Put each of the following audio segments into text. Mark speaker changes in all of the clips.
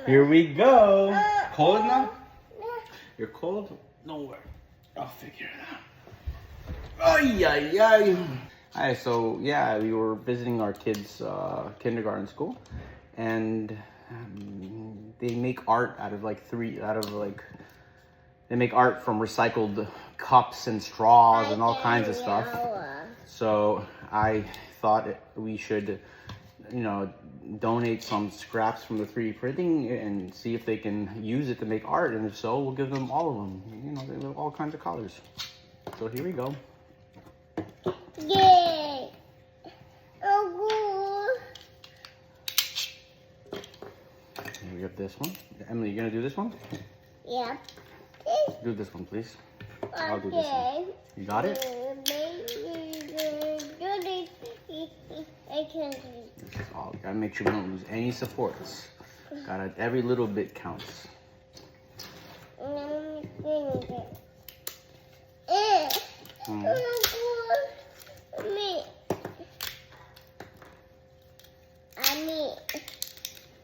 Speaker 1: Here we go. Cold enough? You're cold? No worry. I'll figure it out. Ay, ay, ay. Alright, so yeah, we were visiting our kids' kindergarten school, and they make art out of they make art from recycled cups and straws and all kinds of stuff. So I thought we should, donate some scraps from the 3D printing and see if they can use it to make art. And if so, we'll give them all of them. They have all kinds of colors. So here we go.
Speaker 2: Yay! Oh,
Speaker 1: Here we got this one. Emily, you gonna do this one?
Speaker 2: yeah.
Speaker 1: Do this one, please. I'll do this one. You got it?
Speaker 2: I can do
Speaker 1: This is all. Gotta make sure we don't lose any supports. Every little bit counts.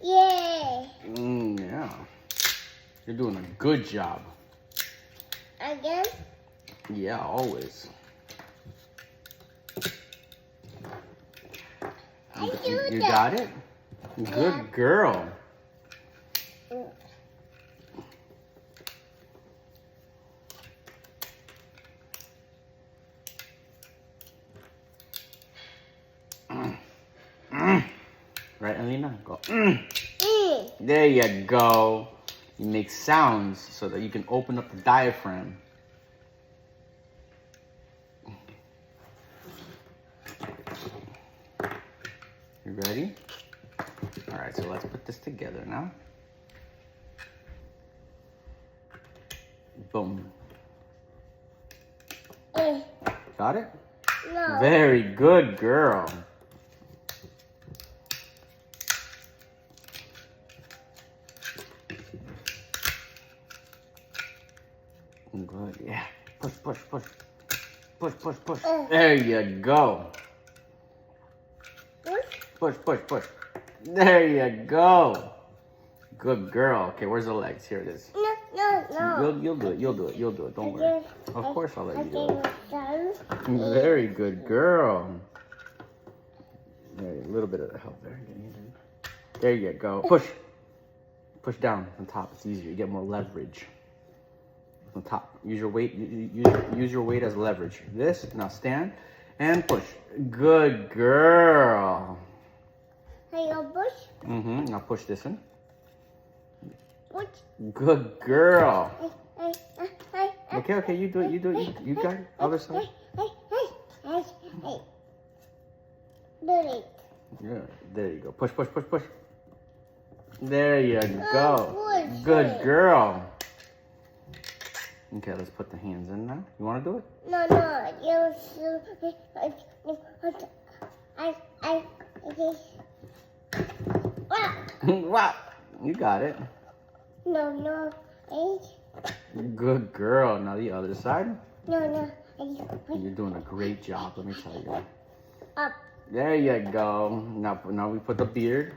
Speaker 2: Yay!
Speaker 1: Yeah. You're doing a good job.
Speaker 2: Again?
Speaker 1: Yeah, always. You got it? Good girl. Right, Alina? Go. There you go. You make sounds so that you can open up the diaphragm. You ready? All right, so let's put this together now. Boom. Got it?
Speaker 2: No.
Speaker 1: Very good, girl. Good, yeah. Push, push, push. Push, push, push. There you go. Push, push, push. There you go. Good girl. Okay, where's the legs? Here it is.
Speaker 2: No.
Speaker 1: You'll do it. You'll do it. You'll do it. Don't worry. Of course I'll let you do it. Very good girl. There, a little bit of help there. There you go. Push. Push down on top. It's easier. You get more leverage. On top. Use your weight. Use your weight as leverage. This. Now stand and push. Good girl.
Speaker 2: Push.
Speaker 1: Now push this in.
Speaker 2: Push.
Speaker 1: Good girl. Okay. You do it. You got it. Other side. Yeah. There you go. Push, push, push, push. There you go. Good girl. Okay, let's put the hands in now. You want to do it?
Speaker 2: No.
Speaker 1: Wow. You got it.
Speaker 2: No.
Speaker 1: Good girl. Now the other side.
Speaker 2: No.
Speaker 1: You're doing a great job, let me tell you.
Speaker 2: Up.
Speaker 1: There you go. Now we put the beard,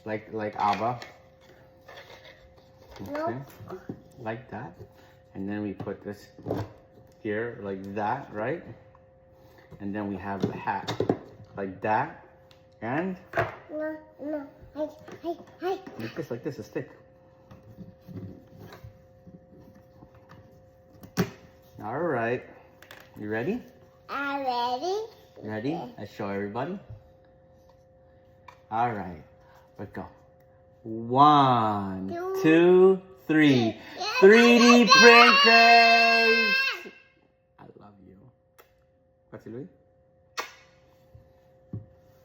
Speaker 1: like Abba. Okay.
Speaker 2: No.
Speaker 1: Like that. And then we put this here like that, right? And then we have the hat like that. And
Speaker 2: No.
Speaker 1: like this, a stick. All right. You ready?
Speaker 2: I'm ready.
Speaker 1: Ready? Let's show everybody. All right. Let's go. 1, 2, 3. 3D printers. I love you. What's it, Louis?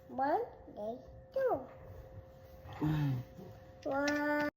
Speaker 2: 1, 2. 1,